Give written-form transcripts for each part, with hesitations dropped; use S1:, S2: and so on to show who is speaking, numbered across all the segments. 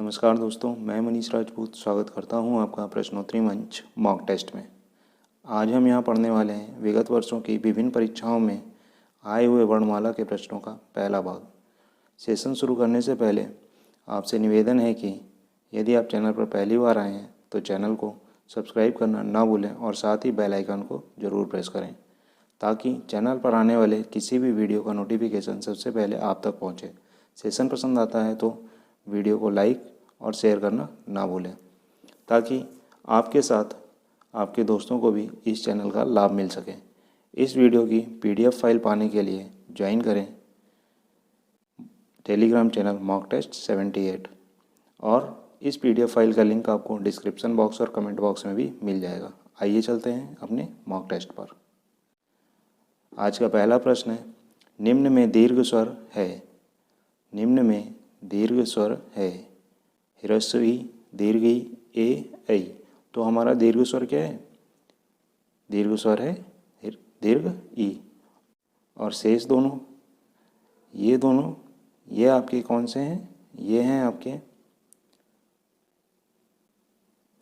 S1: नमस्कार दोस्तों, मैं मनीष राजपूत स्वागत करता हूं आपका प्रश्नोत्तरी मंच मॉक टेस्ट में। आज हम यहां पढ़ने वाले हैं विगत वर्षों की विभिन्न परीक्षाओं में आए हुए वर्णमाला के प्रश्नों का पहला भाग। सेशन शुरू करने से पहले आपसे निवेदन है कि यदि आप चैनल पर पहली बार आए हैं तो चैनल को सब्सक्राइब करना ना भूलें और साथ ही बेल आइकन को ज़रूर प्रेस करें ताकि चैनल पर आने वाले किसी भी वीडियो का नोटिफिकेशन सबसे पहले आप तक पहुँचे। सेशन पसंद आता है तो वीडियो को लाइक और शेयर करना ना भूलें ताकि आपके साथ आपके दोस्तों को भी इस चैनल का लाभ मिल सके। इस वीडियो की PDF फाइल पाने के लिए ज्वाइन करें टेलीग्राम चैनल मॉक टेस्ट 78 और इस PDF फाइल का लिंक आपको डिस्क्रिप्शन बॉक्स और कमेंट बॉक्स में भी मिल जाएगा। आइए चलते हैं अपने मॉक टेस्ट पर। आज का पहला प्रश्न है, निम्न में दीर्घ स्वर है। निम्न में दीर्घ स्वर है ह्रस्व ई, दीर्घ ई, ए, ऐ। तो हमारा दीर्घ स्वर क्या है? दीर्घ स्वर है दीर्घ ई। और शेष दोनों ये आपके कौन से हैं? ये हैं आपके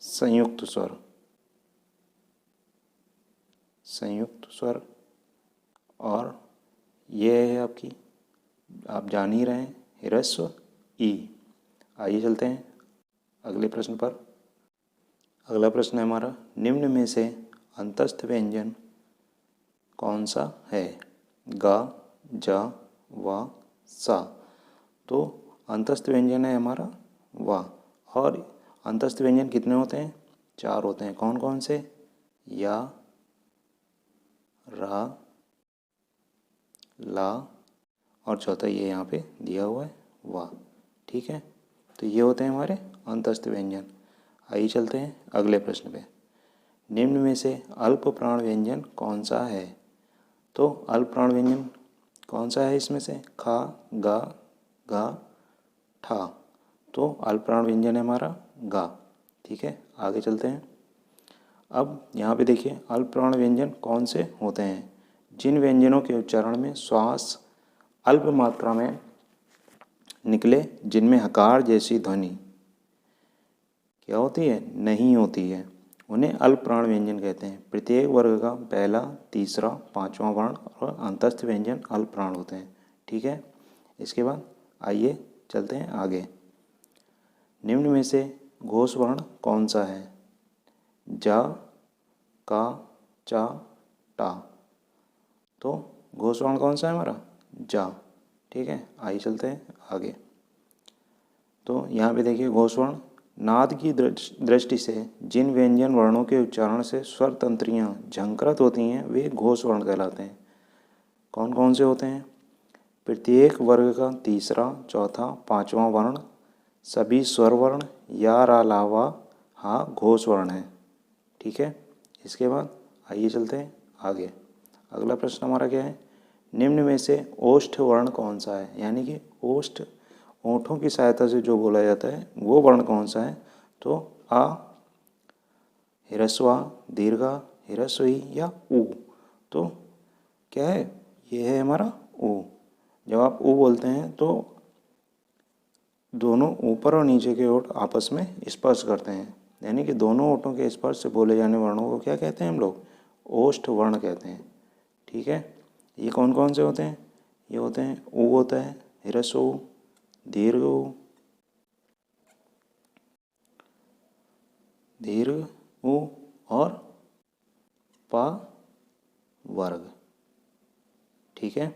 S1: संयुक्त स्वर। संयुक्त स्वर। और ये है आपकी, आप जान ही रहे हैं, ह्रस्व ई। आइए चलते हैं अगले प्रश्न पर। अगला प्रश्न है हमारा, निम्न में से अंतस्थ व्यंजन कौन सा है? गा, जा, वा, सा। तो अंतस्थ व्यंजन है हमारा वा। और अंतस्थ व्यंजन कितने होते हैं? 4 होते हैं। कौन कौन से? या, रा, ला और चौथा ये यहाँ पे दिया हुआ है वा। ठीक है, तो ये होते हैं हमारे अंतस्थ व्यंजन। आइए चलते हैं अगले प्रश्न पे। निम्न में से अल्प प्राण व्यंजन कौन सा है? तो अल्प प्राण व्यंजन कौन सा है इसमें से? खा, गा, घा, ठा। तो अल्प प्राण व्यंजन है हमारा गा। ठीक है, आगे चलते हैं। अब यहाँ पे देखिए, अल्प प्राण व्यंजन कौन से होते हैं? जिन व्यंजनों के उच्चारण में श्वास अल्प मात्रा में निकले, जिनमें हकार जैसी ध्वनि क्या होती है? नहीं होती है, उन्हें अल्प प्राण व्यंजन कहते हैं। प्रत्येक वर्ग का पहला, तीसरा, पांचवा वर्ण और अंतस्थ व्यंजन अल्प प्राण होते हैं। ठीक है, इसके बाद आइए चलते हैं आगे। निम्न में से घोष वर्ण कौन सा है? जा, का, चा, टा। तो घोष वर्ण कौन सा है हमारा? जा। ठीक है, आइए चलते हैं आगे। तो यहाँ पे देखिए, घोष वर्ण नाद की दृष्टि से जिन व्यंजन वर्णों के उच्चारण से स्वर तंत्रियाँ झंकृत होती हैं वे घोष वर्ण कहलाते हैं। कौन कौन से होते हैं? प्रत्येक वर्ग का तीसरा, चौथा, पांचवा वर्ण सभी स्वर वर्ण या, रा, ला, वा, हा घोष वर्ण है। ठीक है, इसके बाद आइए चलते हैं आगे। अगला प्रश्न हमारा क्या है? निम्न में से ओष्ठ वर्ण कौन सा है? यानी कि ओष्ठ, ओंठों की सहायता से जो बोला जाता है वो वर्ण कौन सा है? तो आ, ह्रस्व आ, दीर्घा, ह्रस्व ई या ऊ। तो क्या है? ये है हमारा ऊ। जब आप ऊ बोलते हैं तो दोनों ऊपर और नीचे के ओठ आपस में स्पर्श करते हैं, यानी कि दोनों ओठों के स्पर्श से बोले जाने वर्णों को क्या कहते हैं हम लोग? ओष्ठ वर्ण कहते हैं। ठीक है, ये कौन कौन से होते हैं? ये होते हैं, ऊ होता है, ह्रस्व ऊ, दीर्घ ऊ, दीर्घ ऊ और पा वर्ग। ठीक है,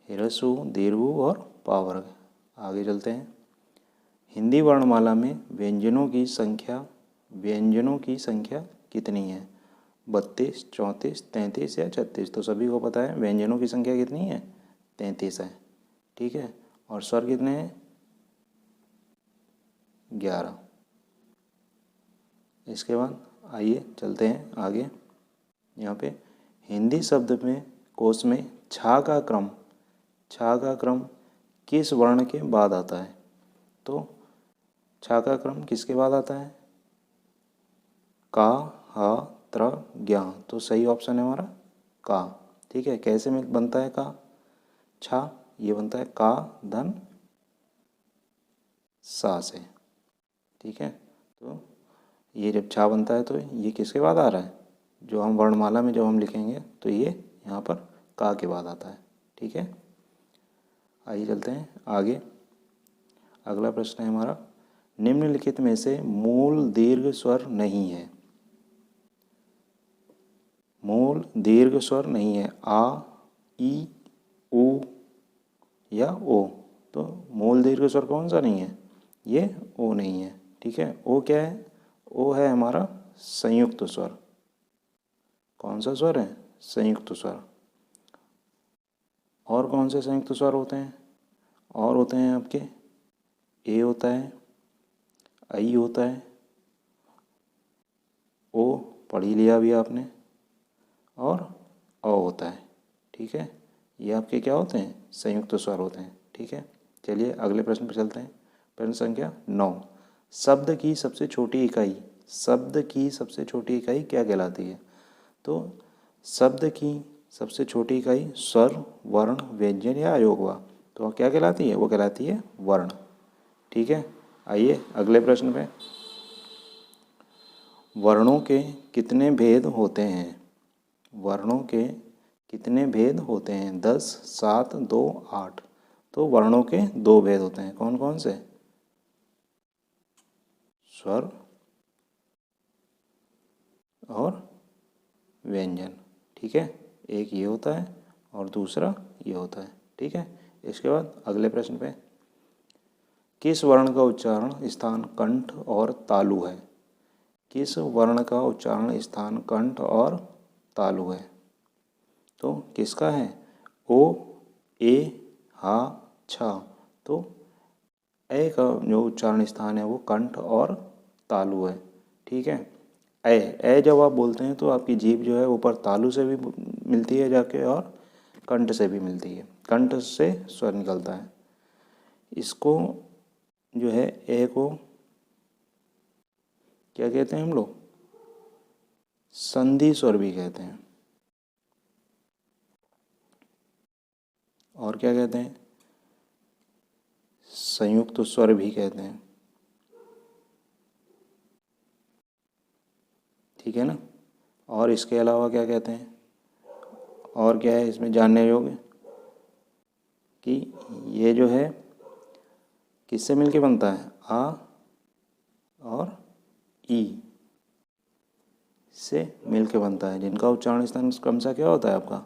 S1: ह्रस्व ऊ, दीर्घ ऊ और पा वर्ग। आगे चलते हैं। हिंदी वर्णमाला में व्यंजनों की संख्या कितनी है? 32, 34, 33 या 36। तो सभी को पता है व्यंजनों की संख्या कितनी है? 33 है। ठीक है, और स्वर कितने हैं? 11। इसके बाद आइए चलते हैं आगे। यहाँ पे हिंदी शब्द में कोश में छा का क्रम किस वर्ण के बाद आता है? तो छा का क्रम किसके बाद आता है? का, हा, त्र, ज्ञा। तो सही ऑप्शन है हमारा का। ठीक है, कैसे में बनता है का? छा, ये बनता है का धन सा से। ठीक है, तो ये जब छा बनता है तो ये किसके बाद आ रहा है, जो हम वर्णमाला में जब हम लिखेंगे तो ये यहाँ पर का के बाद आता है। ठीक है, आइए चलते हैं आगे। अगला प्रश्न है हमारा, निम्नलिखित में से मूल दीर्घ स्वर नहीं है। मूल दीर्घ स्वर नहीं है, आ, ई, उ या ओ। तो मूल दीर्घ स्वर कौन सा नहीं है, ये ओ नहीं है। ठीक है, ओ क्या है, ओ है हमारा संयुक्त स्वर। कौन सा स्वर है, संयुक्त स्वर। और कौन से संयुक्त स्वर होते हैं, और होते हैं आपके ए होता है, आई होता है, ओ पढ़ ही लिया अभी आपने, और अ होता है। ठीक है, ये आपके क्या होते हैं, संयुक्त स्वर होते हैं। ठीक है, चलिए अगले प्रश्न पर चलते हैं। प्रश्न संख्या 9, शब्द की सबसे छोटी इकाई, शब्द की सबसे छोटी इकाई क्या कहलाती है। तो शब्द की सबसे छोटी इकाई स्वर, वर्ण, व्यंजन या अयोग हुआ, तो क्या कहलाती है, वो कहलाती है वर्ण। ठीक है, आइए अगले प्रश्न पे। वर्णों के कितने भेद होते हैं, वर्णों के कितने भेद होते हैं, 10, 7, 2, 8। तो वर्णों के 2 भेद होते हैं, कौन कौन से, स्वर और व्यंजन। ठीक है, एक ये होता है और दूसरा ये होता है। ठीक है, इसके बाद अगले प्रश्न पे, किस वर्ण का उच्चारण स्थान कंठ और तालु है। किस वर्ण का उच्चारण स्थान कंठ और तालु है, तो किसका है, ओ, ए, हा, छा। तो ए का जो उच्चारण स्थान है वो कंठ और तालु है। ठीक है, ए जब आप बोलते हैं तो आपकी जीभ जो है ऊपर तालु से भी मिलती है जाके और कंठ से भी मिलती है, कंठ से स्वर निकलता है। इसको जो है ए को क्या कहते हैं हम लोग, संधि स्वर भी कहते हैं, और क्या कहते हैं, संयुक्त स्वर भी कहते हैं। ठीक है ना, और इसके अलावा क्या कहते हैं, और क्या है इसमें जानने योग्य, कि ये जो है किससे मिलके बनता है, आ और ई से मिलके बनता है, जिनका उच्चारण स्थान क्रमशः क्या होता है आपका,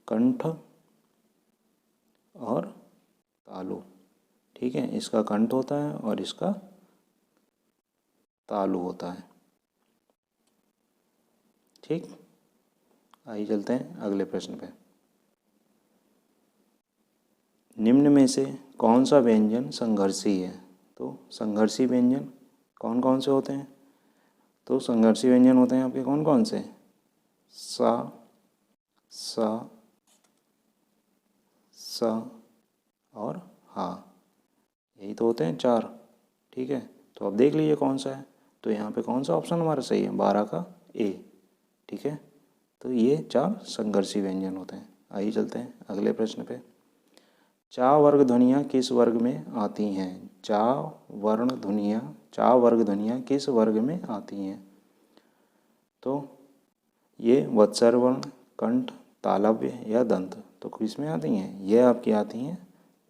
S1: कंठ और तालु। ठीक है, इसका कंठ होता है और इसका तालु होता है। ठीक, आइए चलते हैं अगले प्रश्न पे। निम्न में से कौन सा व्यंजन संघर्षी है। तो संघर्षी व्यंजन कौन कौन से होते हैं, तो संघर्षी व्यंजन होते हैं आपके कौन कौन से, सा, सा, सा और हा, यही तो होते हैं 4। ठीक है, तो अब देख लीजिए कौन सा है, तो यहाँ पे कौन सा ऑप्शन हमारा सही है, 12 का ए। ठीक है, तो ये 4 संघर्षी व्यंजन होते हैं। आइए चलते हैं अगले प्रश्न पे। चा वर्ग ध्वनियाँ किस वर्ग में आती हैं, चा वर्ण ध्वनियाँ, चा वर्ग ध्वनियाँ किस वर्ग में आती हैं। तो ये वत्सर वर्ण, कंठ, तालव्य या दंत, तो किस में आती हैं, ये आपकी आती हैं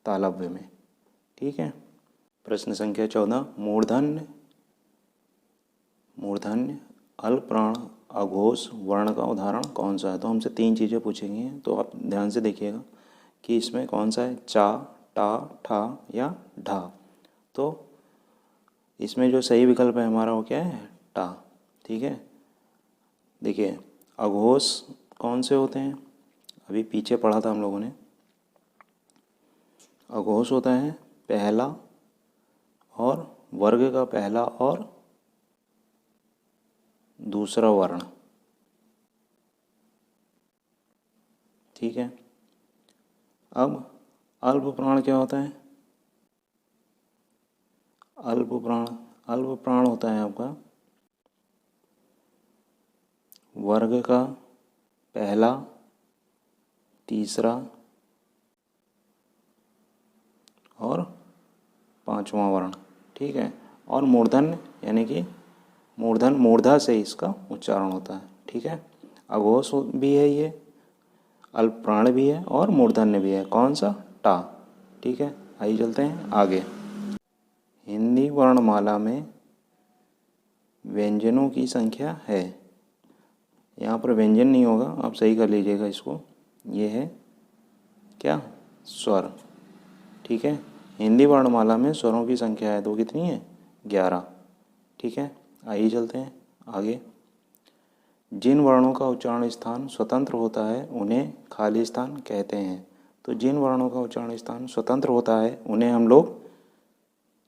S1: तालव्य में। ठीक है, प्रश्न संख्या 14, मूर्धन्य, मूर्धन्य अल्पप्राण अघोष वर्ण का उदाहरण कौन सा है। तो हमसे 3 चीज़ें पूछेंगी, तो आप ध्यान से देखिएगा कि इसमें कौन सा है, चा, टा, ठा या ढा। तो इसमें जो सही विकल्प है हमारा वो क्या है, टा। ठीक है, देखिए अघोष कौन से होते हैं, अभी पीछे पढ़ा था हम लोगों ने। अघोष होता है पहला और वर्ग का पहला और दूसरा वर्ण। ठीक है, अब अल्प प्राण क्या होता है, अल्प प्राण, अल्प प्राण होता है आपका वर्ग का पहला, तीसरा और 5वां वर्ण, ठीक है। और मूर्धन्य यानी कि मूर्धन मूर्धा से इसका उच्चारण होता है, ठीक है। अघोष भी है ये, अल्पप्राण भी है और मूर्धन्य भी है। कौन सा? टा, ठीक है। आइए चलते हैं आगे। हिंदी वर्णमाला में व्यंजनों की संख्या है, यहाँ पर व्यंजन नहीं होगा, आप सही कर लीजिएगा इसको। ये है क्या? स्वर, ठीक है। हिंदी वर्णमाला में स्वरों की संख्या है तो कितनी है? 11, ठीक है। आइए चलते हैं आगे। जिन वर्णों का उच्चारण स्थान स्वतंत्र होता है उन्हें खाली स्थान कहते हैं। तो जिन वर्णों का उच्चारण स्थान स्वतंत्र होता है उन्हें हम लोग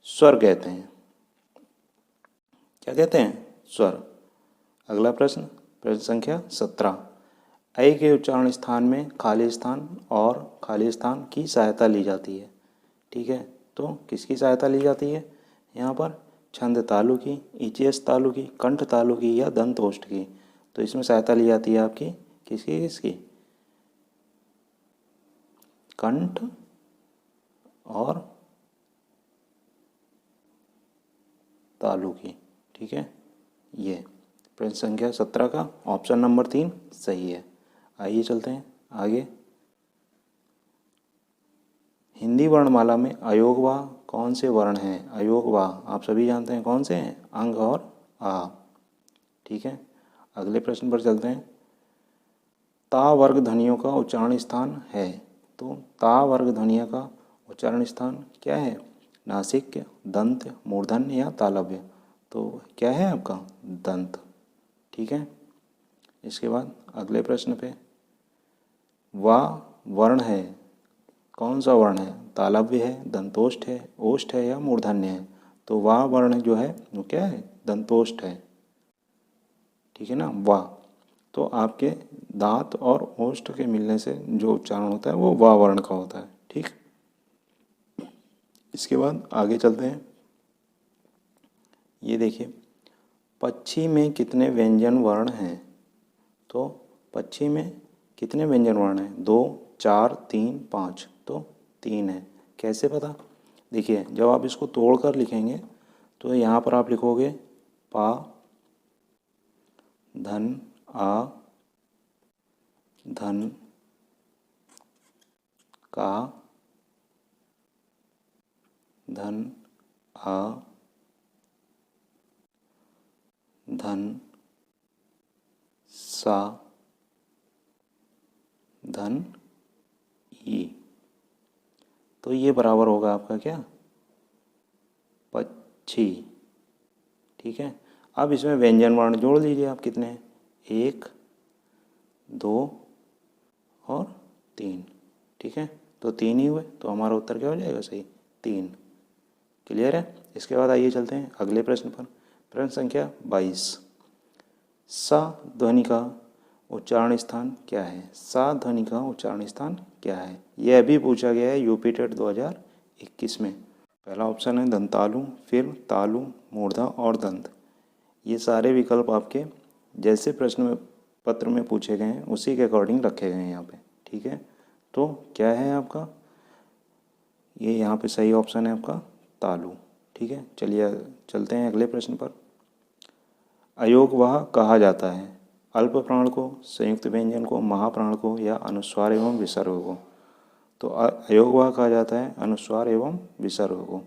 S1: स्वर कहते हैं। क्या कहते हैं? स्वर। अगला प्रश्न, प्रश्न संख्या 17। ऐ के उच्चारण स्थान में खाली स्थान और खाली स्थान की सहायता ली जाती है, ठीक है। तो किसकी सहायता ली जाती है यहाँ पर? छंद तालु की, ईचीएस तालु की, कंठ तालु की या दंत ओष्ठ की। तो इसमें सहायता ली जाती है आपकी किसकी किसकी? कंठ और तालु की, ठीक है। ये प्रश्न संख्या 17 का ऑप्शन नंबर 3 सही है। आइए चलते हैं आगे। हिंदी वर्णमाला में अयोगवाह कौन से वर्ण हैं? अयोगवाह आप सभी जानते हैं कौन से हैं? अंग और आ, ठीक है। अगले प्रश्न पर चलते हैं। ता वर्ग ध्वनियों का उच्चारण स्थान है। तो ता वर्ग ध्वनियों का उच्चारण स्थान क्या है? नासिक, दंत, मूर्धन्य या तालव्य। तो क्या है आपका? दंत, ठीक है। इसके बाद अगले प्रश्न पे, वा वर्ण है, कौन सा वर्ण है? तालव्य है, दंतोष्ठ है, ओष्ठ है या मूर्धन्य है। तो वा वर्ण जो है वो क्या है? दंतोष्ठ है, ठीक है ना। वा, तो आपके दांत और ओष्ठ के मिलने से जो उच्चारण होता है वो वा वर्ण का होता है, ठीक। इसके बाद आगे चलते हैं। ये देखिए, पक्षी में कितने व्यंजन वर्ण हैं? तो पक्षी में कितने व्यंजन वर्ण हैं? 2, 4, 3, 5। तो 3 है। कैसे पता? देखिए, जब आप इसको तोड़कर लिखेंगे तो यहाँ पर आप लिखोगे पा, धन, आ, धन, का, धन, आ, धन, सा, धन, ई। तो ये बराबर होगा आपका क्या? पक्षी, ठीक है। अब इसमें व्यंजन वर्ण जोड़ लीजिए आप, कितने हैं? 1, 2 और 3, ठीक है। तो 3 ही हुए, तो हमारा उत्तर क्या हो जाएगा? सही, 3। क्लियर है। इसके बाद आइए चलते हैं अगले प्रश्न पर। प्रश्न संख्या 22। सा ध्वनि का उच्चारण स्थान क्या है? सा ध्वनि का उच्चारण स्थान क्या है? यह अभी पूछा गया है यूपी टेट 2021 में। पहला ऑप्शन है दंतालु, फिर तालु, मूर्धा और दंत। ये सारे विकल्प आपके जैसे प्रश्न पत्र में पूछे गए हैं उसी के अकॉर्डिंग रखे गए हैं यहाँ पे, ठीक है। तो क्या है आपका? ये यहाँ पे सही ऑप्शन है आपका तालु, ठीक है। चलिए चलते हैं अगले प्रश्न पर। अयोगवाह कहा जाता है अल्प प्राण को, संयुक्त व्यंजन को, महाप्राण को या अनुस्वार एवं विसर्ग को। तो अयोगवाह कहा जाता है अनुस्वार एवं विसर्ग को।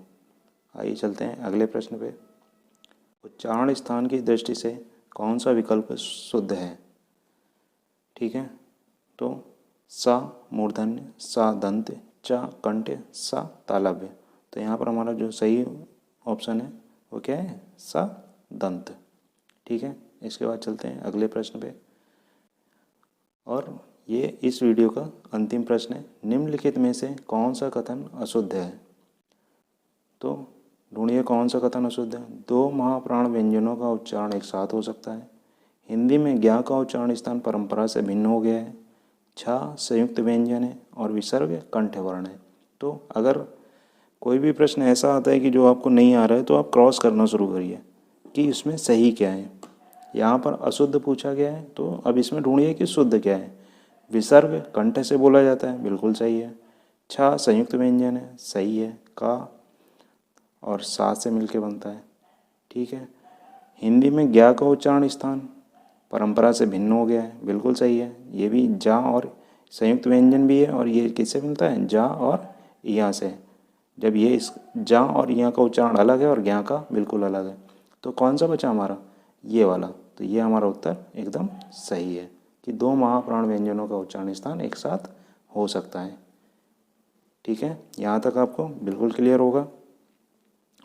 S1: आइए चलते हैं अगले प्रश्न पे। उच्चारण स्थान की दृष्टि से कौन सा विकल्प शुद्ध है? ठीक है, तो सा मूर्धन्य, सा दंत, चा कंठ, सा तालव्य। तो यहाँ पर हमारा जो सही ऑप्शन है वो क्या है? सा दंत, ठीक है। इसके बाद चलते हैं अगले प्रश्न पे, और ये इस वीडियो का अंतिम प्रश्न है। निम्नलिखित में से कौन सा कथन अशुद्ध है? तो ढूंढिए कौन सा कथन अशुद्ध है। 2 महाप्राण व्यंजनों का उच्चारण एक साथ हो सकता है। हिंदी में ज्ञा का उच्चारण स्थान परंपरा से भिन्न हो गया है। छा संयुक्त व्यंजन है और विसर्ग कंठ वर्ण है। तो अगर कोई भी प्रश्न ऐसा आता है कि जो आपको नहीं आ रहा है तो आप क्रॉस करना शुरू करिए कि इसमें सही क्या है। यहाँ पर अशुद्ध पूछा गया है तो अब इसमें ढूंढिए कि शुद्ध क्या है। विसर्ग कंठ से बोला जाता है, बिल्कुल सही है। छा संयुक्त व्यंजन है, सही है। का और सात से मिलके बनता है। ठीक है। हिंदी में ज्ञा का उच्चारण स्थान परंपरा से भिन्न हो गया है, बिल्कुल सही है। ये भी जा और संयुक्त व्यंजन भी है, और ये किससे मिलता है? जा और या से। जब ये इस जा और या का उच्चारण अलग है और ज्ञा का बिल्कुल अलग है, तो कौन सा बचा हमारा? ये वाला। तो ये हमारा उत्तर एकदम सही है कि दो महाप्राण व्यंजनों का उच्चारण स्थान एक साथ हो सकता है। ठीक है, यहाँ तक आपको बिल्कुल क्लियर होगा।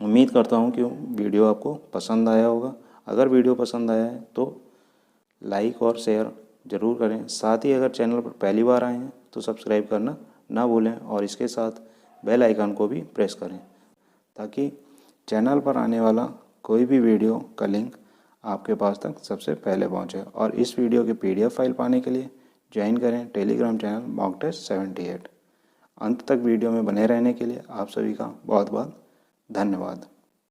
S1: उम्मीद करता हूँ कि वीडियो आपको पसंद आया होगा। अगर वीडियो पसंद आया है तो लाइक और शेयर ज़रूर करें। साथ ही अगर चैनल पर पहली बार आए हैं तो सब्सक्राइब करना ना भूलें, और इसके साथ बेल आइकन को भी प्रेस करें ताकि चैनल पर आने वाला कोई भी वीडियो का लिंक आपके पास तक सबसे पहले पहुंचे। और इस वीडियो की PDF फाइल पाने के लिए ज्वाइन करें टेलीग्राम चैनल मॉक टेस्ट 78। अंत तक वीडियो में बने रहने के लिए आप सभी का बहुत बहुत धन्यवाद।